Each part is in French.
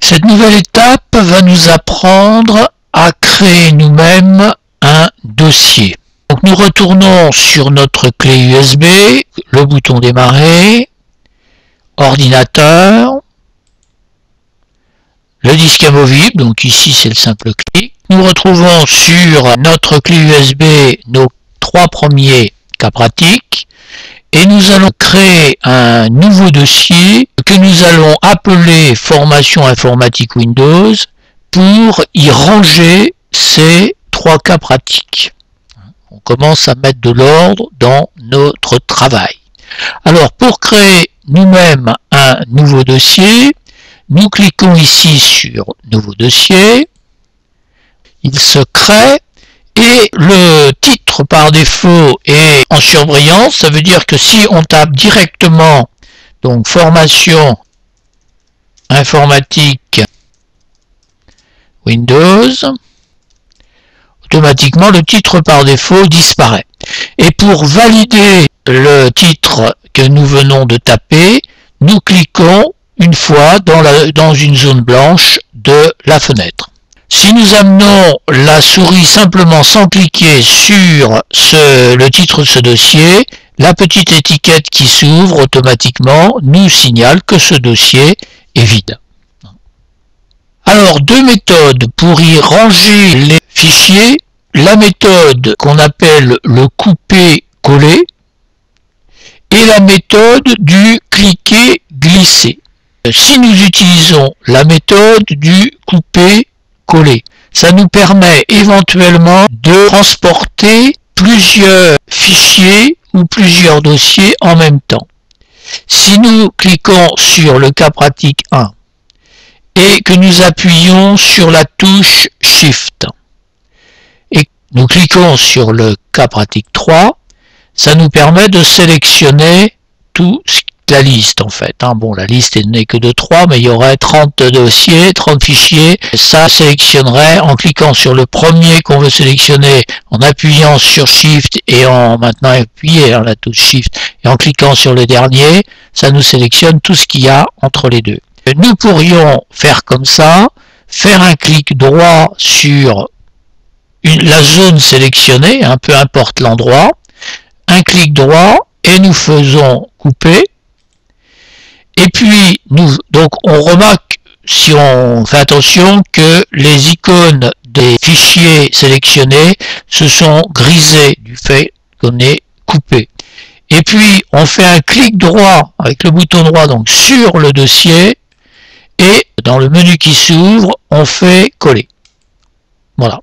Cette nouvelle étape va nous apprendre à créer nous-mêmes un dossier. Donc nous retournons sur notre clé USB, le bouton démarrer, ordinateur, le disque amovible, donc ici c'est le simple clic. Nous retrouvons sur notre clé USB nos 3 premiers cas pratiques et nous allons créer un nouveau dossier que nous allons appeler Formation informatique Windows pour y ranger ces 3 cas pratiques. On commence à mettre de l'ordre dans notre travail. Alors pour créer nous-mêmes un nouveau dossier, nous cliquons ici sur Nouveau dossier, il se crée et le titre par défaut est en surbrillance, ça veut dire que si on tape directement donc Formation informatique Windows, automatiquement le titre par défaut disparaît. Et pour valider le titre que nous venons de taper, nous cliquons une fois dans une zone blanche de la fenêtre. Si nous amenons la souris simplement sans cliquer sur le titre de ce dossier, la petite étiquette qui s'ouvre automatiquement nous signale que ce dossier est vide. Alors, 2 méthodes pour y ranger les fichiers. La méthode qu'on appelle le couper-coller et la méthode du cliquer-glisser. Si nous utilisons la méthode du couper-coller, ça nous permet éventuellement de transporter plusieurs fichiers ou plusieurs dossiers en même temps. Si nous cliquons sur le cas pratique 1 et que nous appuyons sur la touche Shift et nous cliquons sur le cas pratique 3, ça nous permet de sélectionner toute la liste en fait. Bon, la liste n'est que de 3, mais il y aurait 30 dossiers, 30 fichiers. Ça sélectionnerait en cliquant sur le premier qu'on veut sélectionner, en appuyant sur Shift et en maintenant appuyer la touche Shift et en cliquant sur le dernier, ça nous sélectionne tout ce qu'il y a entre les deux. Nous pourrions faire comme ça, faire un clic droit sur la zone sélectionnée, peu importe l'endroit, un clic droit et nous faisons couper. Et puis, donc on remarque, si on fait attention, que les icônes des fichiers sélectionnés se sont grisées du fait qu'on est coupé. Et puis, on fait un clic droit avec le bouton droit donc sur le dossier et dans le menu qui s'ouvre, on fait coller. Voilà.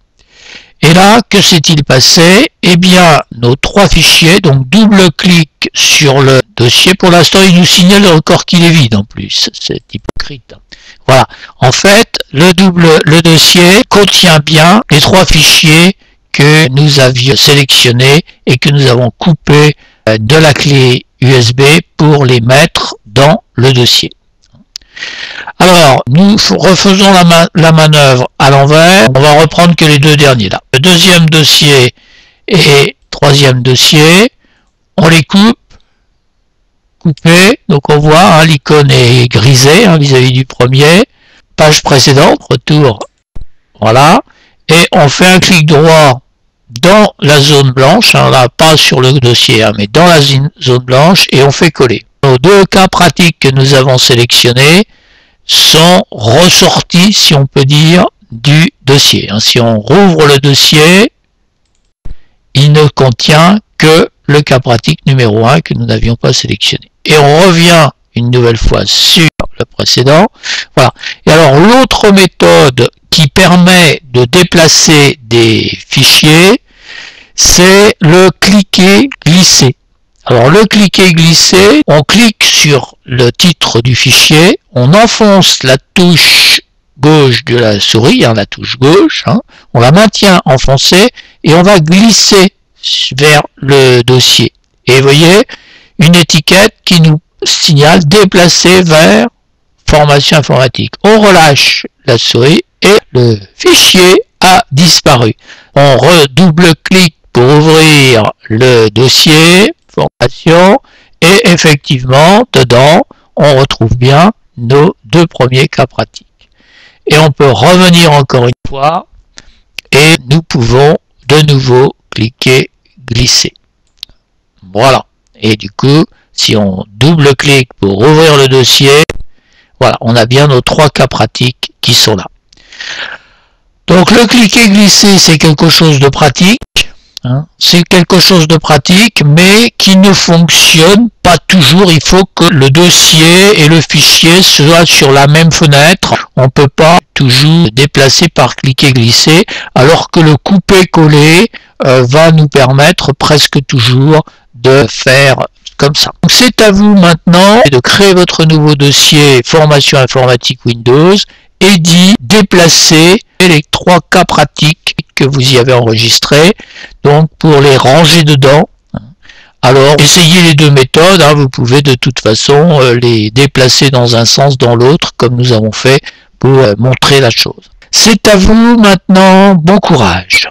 Et là, que s'est-il passé? Eh bien, nos 3 fichiers, donc double-clic sur le dossier. Pour l'instant, il nous signale encore qu'il est vide en plus. C'est hypocrite. Voilà. En fait, le dossier contient bien les 3 fichiers que nous avions sélectionnés et que nous avons coupés de la clé USB pour les mettre dans le dossier. Alors, nous refaisons la manœuvre à l'envers. On va reprendre que les 2 derniers là. Le deuxième dossier et troisième dossier, on les coupe, couper. Donc on voit, l'icône est grisée vis-à-vis du premier. Page précédente, retour, voilà. Et on fait un clic droit dans la zone blanche, là pas sur le dossier, mais dans la zone blanche, et on fait coller. Nos 2 cas pratiques que nous avons sélectionnés sont ressortis, si on peut dire, du dossier. Si on rouvre le dossier, il ne contient que le cas pratique numéro 1 que nous n'avions pas sélectionné. Et on revient une nouvelle fois sur le précédent. Voilà. Et alors l'autre méthode qui permet de déplacer des fichiers, c'est le cliquer-glisser. Alors le cliquer-glisser, on clique sur le titre du fichier, on enfonce la touche gauche de la souris, la touche gauche, on la maintient enfoncée et on va glisser vers le dossier. Et vous voyez une étiquette qui nous signale déplacer vers formation informatique. On relâche la souris et le fichier a disparu. On redouble-clique pour ouvrir le dossier formation et effectivement dedans on retrouve bien nos 2 premiers cas pratiques. et on peut revenir encore une fois et nous pouvons de nouveau cliquer glisser. Voilà. Et du coup, si on double-clique pour ouvrir le dossier, voilà, on a bien nos 3 cas pratiques qui sont là. Donc le cliquer glisser, c'est quelque chose de pratique. C'est quelque chose de pratique, mais qui ne fonctionne pas toujours. Il faut que le dossier et le fichier soient sur la même fenêtre. On ne peut pas toujours déplacer par cliquer-glisser, alors que le couper-coller va nous permettre presque toujours de faire comme ça. Donc c'est à vous maintenant de créer votre nouveau dossier formation informatique Windows et d'y déplacer les 3 cas pratiques que vous y avez enregistrés, donc pour les ranger dedans. Alors essayez les 2 méthodes, vous pouvez de toute façon les déplacer dans un sens, dans l'autre, comme nous avons fait pour montrer la chose. C'est à vous maintenant, bon courage.